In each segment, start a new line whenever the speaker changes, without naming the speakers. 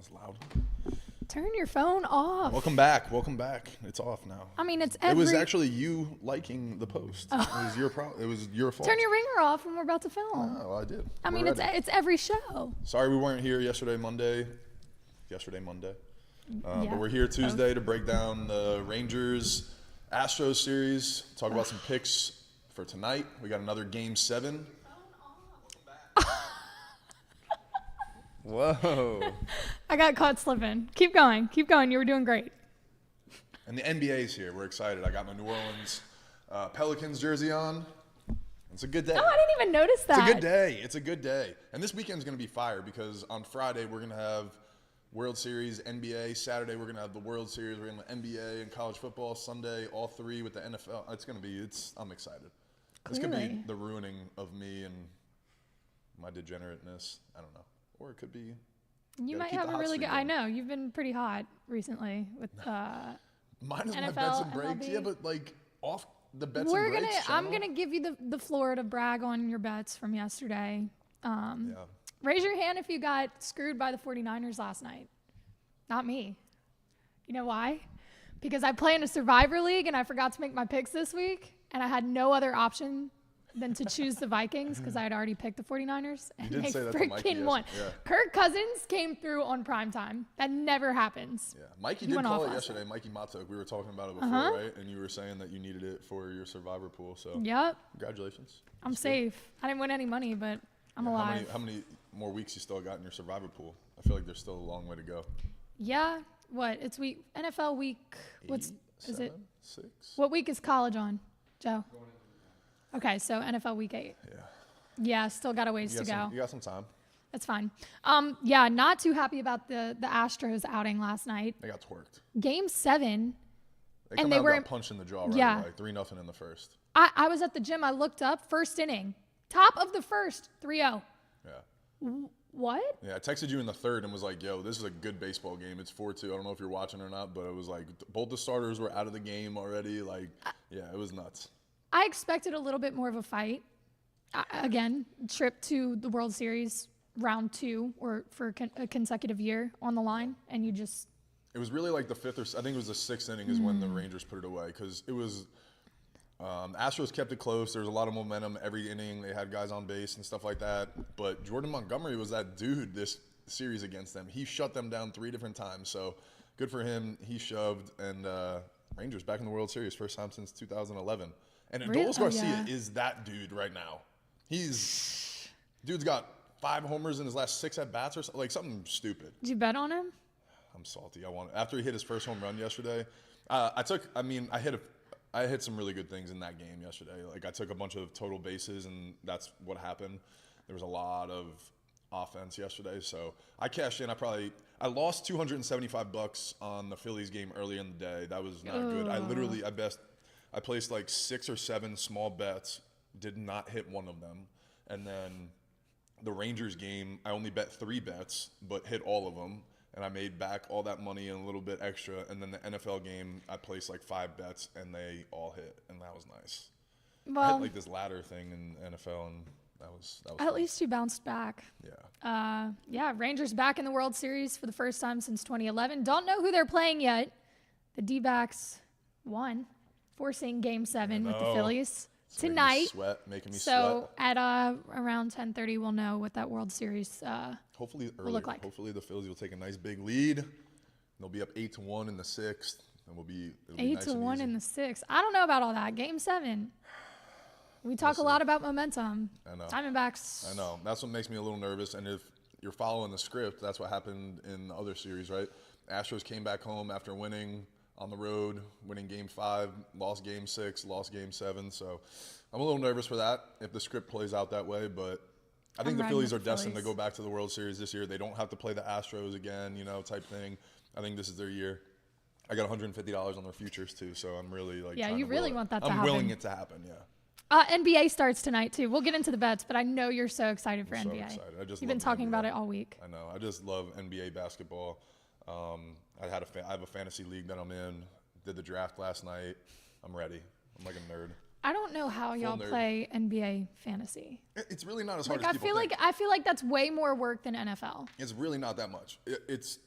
was loud.
Turn your phone off.
Welcome back. It's off now.
I mean, it
was actually you liking the post. Oh. It was your fault.
Turn your ringer off when we're about to film.
Oh, well, I did.
I mean, it's every show.
Sorry we weren't here yesterday, Monday. But we're here Tuesday to break down the Rangers Astros series. Talk about some picks for tonight. We got another Game 7. Whoa.
I got caught slipping. Keep going. You were doing great.
And the NBA's here. We're excited. I got my New Orleans Pelicans jersey on. It's a good day.
Oh, I didn't even notice that.
It's a good day. And this weekend's going to be fire because on Friday we're going to have World Series, NBA. Saturday we're going to have the World Series. We're going to have NBA and college football. Sunday, all three with the NFL. I'm excited. Clearly. This could be the ruining of me and my degenerateness. I don't know. Or it could be.
You might have a really good. I know you've been pretty hot recently with
mine is
NFL,
my bets and breaks.
MLB.
Yeah, but like off the bets and breaks.
I'm gonna give you the floor to brag on your bets from yesterday. Raise your hand if you got screwed by the 49ers last night. Not me. You know why? Because I play in a Survivor League and I forgot to make my picks this week, and I had no other option than to choose the Vikings because I had already picked the 49ers, and they freaking won. Yeah. Kirk Cousins came through on primetime. That never happens.
Yeah, Mikey did call it yesterday. Mikey Matok. We were talking about it before, right? And you were saying that you needed it for your Survivor pool. So
yep.
Congratulations.
I'm safe. I didn't win any money, but I'm alive.
How many more weeks you still got in your Survivor pool? I feel like there's still a long way to go.
Yeah. What? It's NFL week. Is it?
6.
What week is college on, Joe? Okay, so NFL week 8. Yeah, still got a ways to go.
You got some time.
That's fine. Not too happy about the Astros outing last night.
They got twerked.
Game 7.
They got punched in the jaw right away. 3-0 in the first.
I was at the gym. I looked up. First inning. Top of the first. 3-0.
Yeah.
What?
Yeah, I texted you in the third and was like, yo, this is a good baseball game. It's 4-2. I don't know if you're watching or not, but it was like both the starters were out of the game already. Like, it was nuts.
I expected a little bit more of a fight. Again, trip to the World Series round 2 or for a consecutive year on the line, and you just.
It was really like the 5th or I think it was the 6th inning is when the Rangers put it away because it was. Astros kept it close. There was a lot of momentum every inning. They had guys on base and stuff like that. But Jordan Montgomery was that dude this series against them. He shut them down 3 different times. So good for him. He shoved, and Rangers back in the World Series, first time since 2011. And Adolis Garcia is that dude right now. Dude's got 5 homers in his last 6 at bats or something, like something stupid.
Did you bet on him?
I'm salty. After he hit his first home run yesterday, I hit some really good things in that game yesterday. Like I took a bunch of total bases, and that's what happened. There was a lot of offense yesterday, so I cashed in. I lost $275 on the Phillies game early in the day. That was not good. I placed like 6 or 7 small bets, did not hit one of them. And then the Rangers game, I only bet 3 bets, but hit all of them. And I made back all that money and a little bit extra. And then the NFL game, I placed like 5 bets, and they all hit. And that was nice. Well, I had like this ladder thing in NFL, and that was
at fun. Least you bounced back.
Yeah.
Rangers back in the World Series for the first time since 2011. Don't know who they're playing yet. The D-backs won, forcing Game 7 with the Phillies tonight.
Making me sweat.
So at around 10:30, we'll know what that World Series
hopefully
will look like.
Hopefully the Phillies will take a nice big lead. They'll be up 8-1 in the 6th, and it'll be
8-1 in the 6th. I don't know about all that. Game 7. We talk a lot about momentum.
I know.
Diamondbacks.
I know. That's what makes me a little nervous. And if you're following the script, that's what happened in the other series, right? Astros came back home after winning on the road, winning Game 5, lost Game 6, lost Game 7. So I'm a little nervous for that if the script plays out that way. But I think the Phillies are destined to go back to the World Series this year. They don't have to play the Astros again, type thing. I think this is their year. I got $150 on their futures too, so I'm really like.
Yeah, you really want that to happen.
I'm willing it to happen. Yeah.
NBA starts tonight too. We'll get into the bets, but I know you're so excited for NBA.
So excited. You've
been talking about it all week.
I know. I just love NBA basketball. I have a fantasy league that I'm in. Did the draft last night. I'm ready. I'm like a nerd.
I don't know how y'all play NBA fantasy.
It's really not as hard
Like
as people think.
I feel like that's way more work than NFL.
It's really not that much. It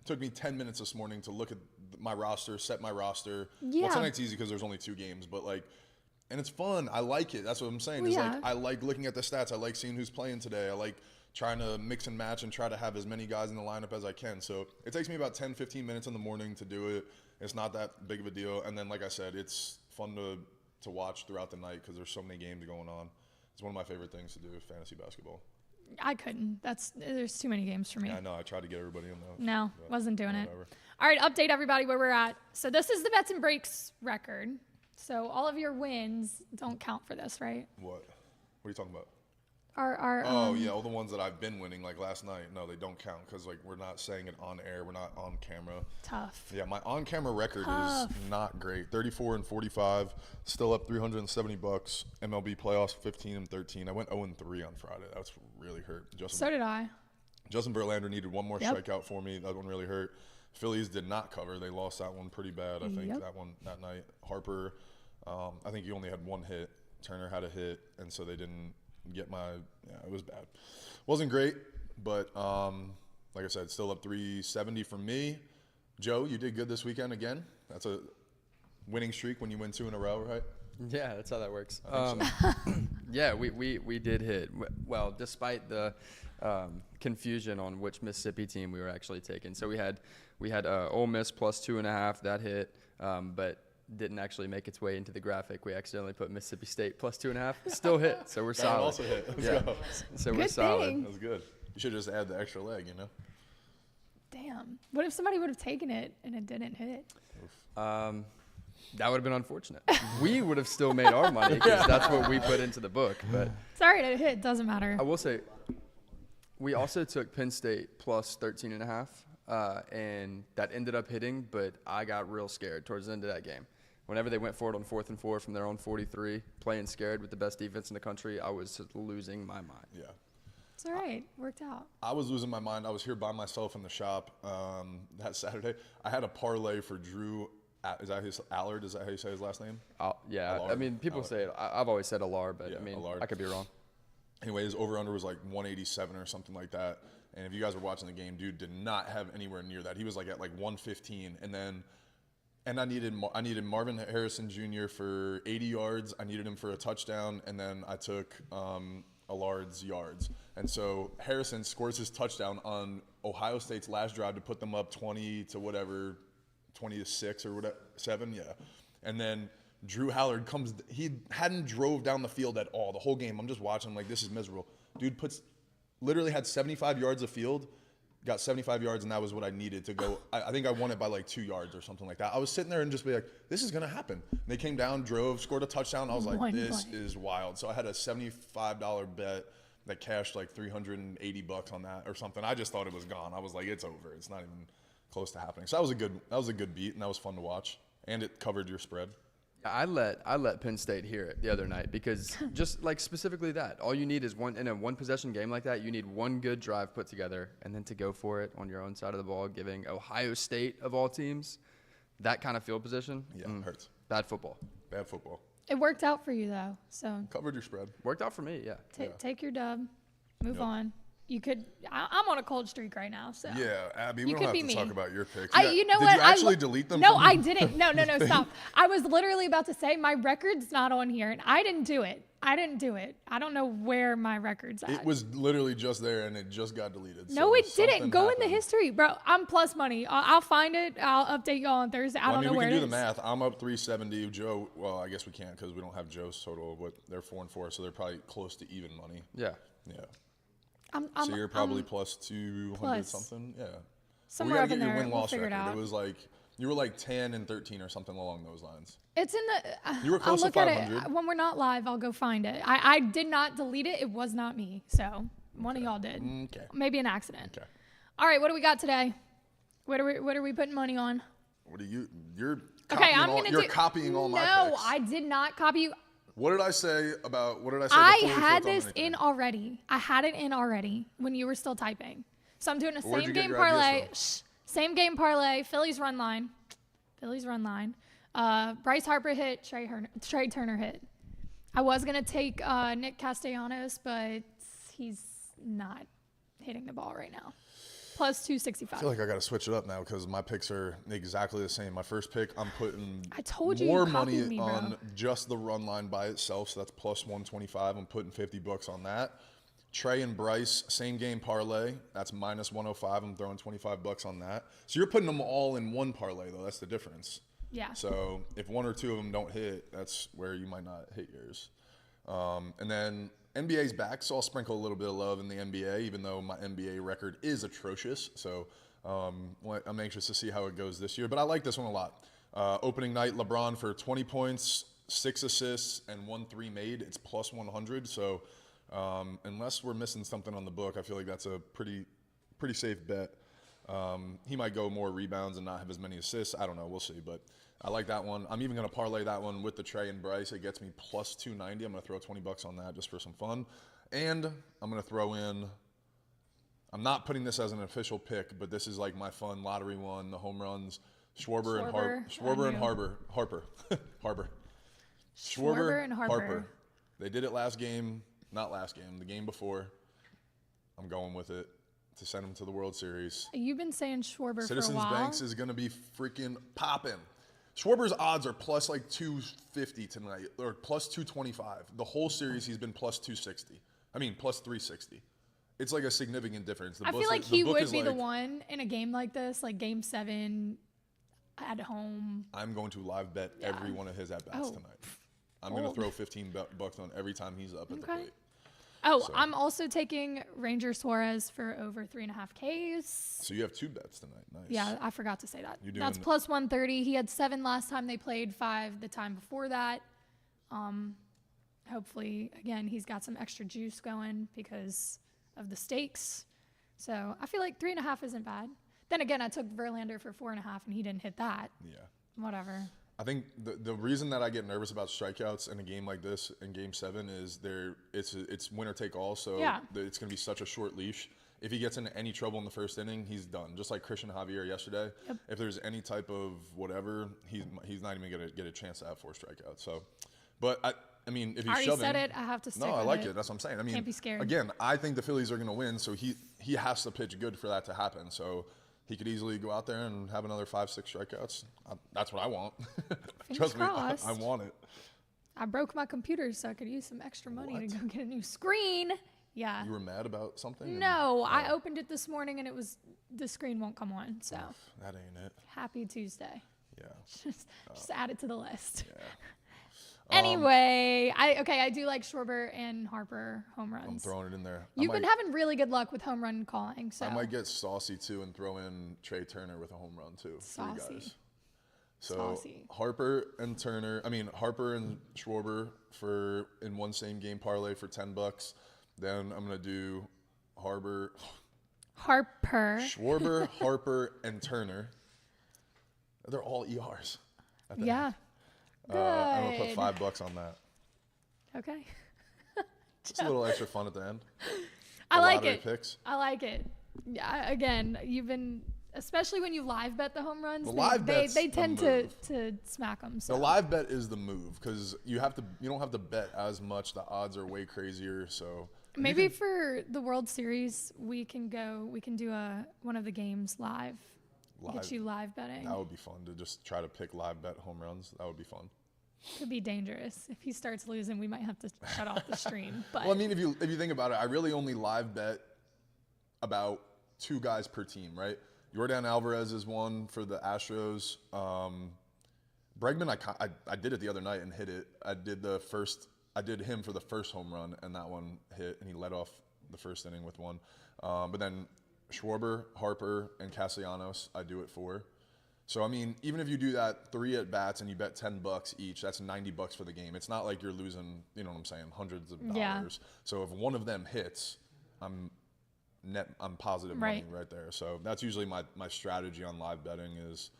took me 10 minutes this morning to look at my roster, set my roster.
Yeah.
Well, tonight's easy because there's only 2 games, but like, and it's fun. I like it. That's what I'm saying. Is like I like looking at the stats. I like seeing who's playing today. I like trying to mix and match and try to have as many guys in the lineup as I can. So it takes me about 10, 15 minutes in the morning to do it. It's not that big of a deal. And then, like I said, it's fun to watch throughout the night because there's so many games going on. It's one of my favorite things to do, fantasy basketball.
I couldn't. There's too many games for me.
Yeah, I know. I tried to get everybody in though.
No, wasn't doing
whatever.
it. All right, update everybody where we're at. So this is the bets and breaks record. So all of your wins don't count for this, right?
What are you talking about?
Our
all the ones that I've been winning, like last night. No, they don't count because like we're not saying it on air. We're not on camera.
Tough.
Yeah, my on-camera record is not great. 34-45, still up $370. MLB playoffs 15-13. I went 0-3 on Friday. That's really hurt.
So did I.
Justin Verlander needed one more strikeout for me. That one really hurt. Phillies did not cover. They lost that one pretty bad. I think that night. Harper, I think he only had 1 hit. Turner had a hit, and so they didn't get it was bad. Wasn't great, but like I said, still up 370 for me. Joe, you did good this weekend again. That's a winning streak when you win 2 in a row, right?
Yeah, that's how that works. Yeah, we did hit. Well, despite the confusion on which Mississippi team we were actually taking. So we had Ole Miss plus 2.5, that hit, but didn't actually make its way into the graphic. We accidentally put Mississippi State plus 2.5. Still hit, so we're solid.
Also hit. Let's go.
So
Good
we're solid.
thing.
That was good. You should just add the extra leg, you know?
Damn. What if somebody would have taken it and it didn't hit?
That would have been unfortunate. We would have still made our money because that's what we put into the book. But
sorry, it hit. Doesn't matter.
I will say, we also took Penn State plus 13.5, and that ended up hitting. But I got real scared towards the end of that game. Whenever they went for it on 4th and 4 from their own 43, playing scared with the best defense in the country, I was losing my mind.
Yeah.
It's all right. Worked out.
I was losing my mind. I was here by myself in the shop that Saturday. I had a parlay for Drew. Is that his Allard? Is that how you say his last name?
Yeah.
Allard?
I mean, people say it. I've always said Allard, but
Yeah,
I mean,
Allard.
I could be wrong.
Anyway, his over-under was like 187 or something like that. And if you guys were watching the game, dude did not have anywhere near that. He was like at like 115. And I needed Marvin Harrison Jr. for 80 yards. I needed him for a touchdown. And then I took Allard's yards. And so Harrison scores his touchdown on Ohio State's last drive to put them up 20 to whatever, 20-6 or whatever, 7, yeah. And then Drew Hallard comes. He hadn't drove down the field at all the whole game. I'm just watching. I'm like, this is miserable. Dude literally had 75 yards of field, got 75 yards, and that was what I needed to go. I think I won it by like 2 yards or something like that. I was sitting there and just be like, this is going to happen. And they came down, drove, scored a touchdown. I was like, this is wild. So I had a $75 bet that cashed like $380 on that or something. I just thought it was gone. I was like, it's over. It's not even close to happening. So that was a good beat, and that was fun to watch. And it covered your spread.
I let Penn State hear it the other night because just like specifically that, all you need is in a one possession game like that, you need one good drive put together and then to go for it on your own side of the ball, giving Ohio State of all teams that kind of field position.
Yeah, it hurts.
Bad football.
Bad football.
It worked out for you though, so
Covered your spread.
Worked out for me, yeah.
Take your dub, move on. You could. I'm on a cold streak right now, so
Yeah, Abby, we
You
don't
could
have
be
to
me.
talk about your picks.
You know
Did
what?
you actually delete them?
No,
from
I
your
didn't. No,
thing?
stop. I was literally about to say my record's not on here, and I didn't do it. I don't know where my record's at.
It was literally just there, and it just got deleted.
No,
so
it didn't.
something
Go in the
happened.
history, bro. I'm plus money. I'll find it. I'll update y'all on Thursday. I don't know
we
where
can
it
do
is.
the math. I'm up 370. Joe, well, I guess we can't because we don't have Joe's total. But they're 4-4, so they're probably close to even money.
Yeah.
Yeah.
So
you're probably plus 200 something. Yeah.
Somewhere
we
up
gotta
in
get
there.
your
We'll
win-loss
figure
record.
it out.
It was like you were like 10 and 13 or something along those lines.
It's in the.
You were close to
I'll look at
500.
it when we're not live. I'll go find it. I did not delete it. It was not me. So one of y'all did.
Okay.
Maybe an accident.
Okay.
All right. What do we got today? What are we putting money on?
You're
Okay,
copying all my
No,
picks.
I did not copy you.
What did I say
I
before we clicked
had
on
this
anything?
in already. I had it in already when you were still typing. So I'm doing a
Where'd
same
you get
game
your
parlay.
ideas
Same game parlay. Phillies run line. Bryce Harper hit, Trea Turner hit. I was going to take Nick Castellanos, but he's not hitting the ball right now. Plus 265.
I feel like I got to switch it up now because my picks are exactly the same. My first pick, I'm putting more money on just the run line by itself, so that's plus 125. I'm putting $50 on that. Trey and Bryce, same game parlay. That's minus 105. I'm throwing $25 on that. So you're putting them all in one parlay, though. That's the difference.
Yeah.
So if one or two of them don't hit, that's where you might not hit yours. And then NBA's back, so I'll sprinkle a little bit of love in the NBA, even though my NBA record is atrocious. So I'm anxious to see how it goes this year. But I like this one a lot. Opening night, LeBron for 20 points, 6 assists, and 1 3 made. It's plus 100. So unless we're missing something on the book, I feel like that's a pretty safe bet. He might go more rebounds and not have as many assists. I don't know. We'll see. But I like that one. I'm even going to parlay that one with the Trey and Bryce. It gets me plus 290. I'm going to throw $20 on that just for some fun. And I'm going to throw in, I'm not putting this as an official pick, but this is like my fun lottery one, the home runs. Schwarber and Harper. Schwarber and Harper. They did it last game. Not last game. The game before. I'm going with it to send them to the World Series.
You've been saying Schwarber
Citizens
for a while.
Banks is going to be freaking popping. Schwarber's odds are plus like 250 tonight, or plus 225. The whole series he's been plus 260. I mean, plus 360. It's like a significant difference.
I feel like he would be the one in a game like this, like Game 7 at home.
I'm going to live bet every one of his at-bats tonight. I'm going to throw $15 on every time he's up at the plate.
Oh, so. I'm also taking Ranger Suarez for over 3.5 Ks.
So you have 2 bets tonight. Nice.
Yeah, I forgot to say that. That's plus 130. He had 7 last time they played, 5 the time before that. Hopefully, again, he's got some extra juice going because of the stakes. So I feel like 3.5 isn't bad. Then again, I took Verlander for 4.5 and he didn't hit that.
Yeah.
Whatever.
I think the reason that I get nervous about strikeouts in a game like this in Game 7 is it's winner take all, so it's going to be such a short leash. If he gets into any trouble in the first inning, he's done. Just like Christian Javier yesterday. Yep. If there's any type of whatever, he's not even going to get a chance to have 4 strikeouts. So, but I mean, if he's
I
shoving,
said it. I have to stick with it.
No, I like it. That's what I'm saying. I mean,
can't be scared.
Again, I think the Phillies are going to win, so he has to pitch good for that to happen. So. He could easily go out there and have another 5-6 strikeouts. That's what I want. Trust me, I want it.
I broke my computer so I could use some extra money to go get a new screen. Yeah.
You were mad about something?
No, I opened it this morning and the screen won't come on. So
that ain't it.
Happy Tuesday.
Yeah.
just add it to the list.
Yeah.
Anyway, I do like Schwarber and Harper home runs.
I'm throwing it in there.
You've been having really good luck with home run calling. So
I might get saucy too and throw in Trea Turner with a home run too.
Saucy.
3 guys. So Harper and Schwarber in one same game parlay for $10. Then I'm gonna do Harper, Schwarber, Harper, and Turner. They're all ERs.
Yeah.
I'm going to put $5 on that.
Okay.
Just a little extra fun at the end.
I like it. I like it. Yeah, again, you've been, especially when you live bet the home runs, they tend to smack them. So.
The live bet is the move because you don't have to bet as much. The odds are way crazier. So
maybe for the World Series, we can do one of the games live. Get you live betting.
That would be fun to just try to pick live bet home runs. That would be fun.
Could be dangerous. If he starts losing, we might have to shut off the stream. But
well, I mean, if you think about it, I really only live bet about 2 guys per team, right? Yordan Alvarez is one for the Astros. Bregman, I did it the other night and hit it. I did him for the first home run, and that one hit, and he led off the first inning with one. But then Schwarber, Harper, and Castellanos, I do it for. So, I mean, even if you do that 3 at-bats and you bet $10 each, that's $90 for the game. It's not like you're losing, you know what I'm saying, hundreds of dollars. Yeah. So if one of them hits, I'm positive money right there. So that's usually my strategy on live betting is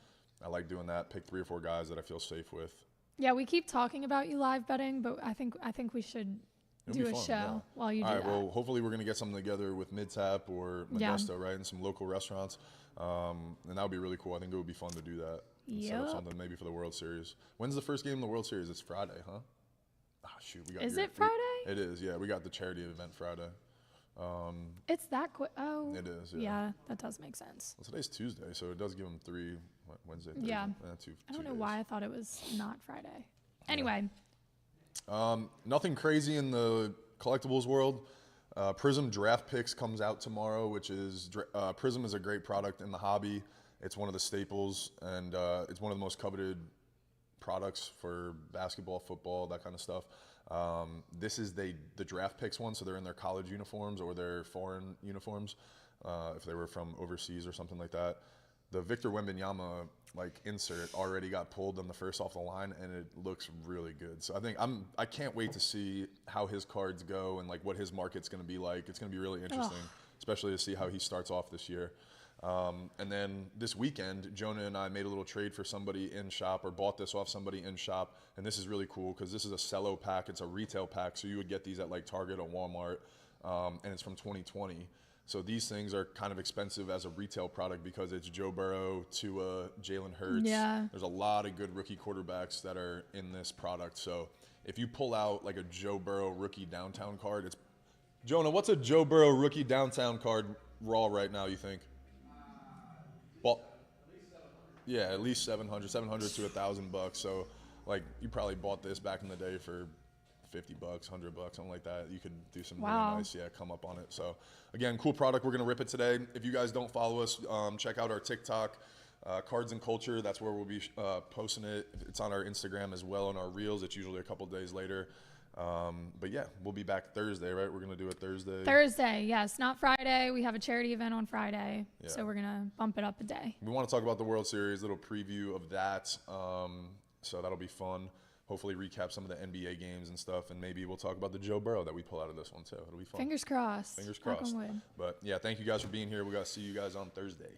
I like doing that, pick 3 or 4 guys that I feel safe with.
Yeah, we keep talking about you live betting, but I think we should do a show while you do that.
All right, well, hopefully we're going to get something together with Midtap or Modesto, right, and some local restaurants. And that would be really cool. I think it would be fun to do that. Set up
Yep.
something maybe for the World Series. When's the first game in the World Series? It's Friday, huh? Ah, shoot, we got.
Is it Friday?
It is. Yeah, we got the charity event Friday.
It's that quick. Oh.
It is.
Yeah, that does make sense.
Well, today's Tuesday, so it does give them Wednesday. Thursday.
Yeah.
Two.
I don't know
days.
why I thought it was not Friday. Anyway,
Nothing crazy in the collectibles world. Prism Draft Picks comes out tomorrow, which is Prism is a great product in the hobby. It's one of the staples, and it's one of the most coveted products for basketball, football, that kind of stuff. This is the draft picks one, so they're in their college uniforms or their foreign uniforms, if they were from overseas or something like that. The Victor Wembanyama insert already got pulled on the first off the line, and it looks really good. So I can't wait to see how his cards go and what his market's going to be like. It's going to be really interesting, especially to see how he starts off this year. And then this weekend, Jonah and I made a little trade for somebody in shop, or bought this off somebody in shop. And this is really cool because this is a cello pack. It's a retail pack, so you would get these at Target or Walmart, and it's from 2020. So these things are kind of expensive as a retail product because it's Joe Burrow, Tua, Jalen Hurts.
Yeah.
There's a lot of good rookie quarterbacks that are in this product. So if you pull out a Joe Burrow rookie downtown card, it's Jonah. What's a Joe Burrow rookie downtown card raw right now? You think? Well, yeah, at least 700 to $1,000. So, you probably bought this back in the day for $50, $100, something like that. You could do some really nice, come up on it. So, again, cool product. We're gonna rip it today. If you guys don't follow us, check out our TikTok, Cards and Culture. That's where we'll be posting it. It's on our Instagram as well, on our Reels. It's usually a couple days later. But yeah, we'll be back Thursday, right? We're gonna do it Thursday.
Thursday, yes, not Friday. We have a charity event on Friday, so we're gonna bump it up a day.
We want to talk about the World Series, little preview of that. So that'll be fun. Hopefully recap some of the NBA games and stuff, and maybe we'll talk about the Joe Burrow that we pull out of this one too. It'll be fun.
Fingers crossed.
Fingers
Knock
crossed.
on wood.
But yeah, thank you guys for being here. We got to see you guys on Thursday.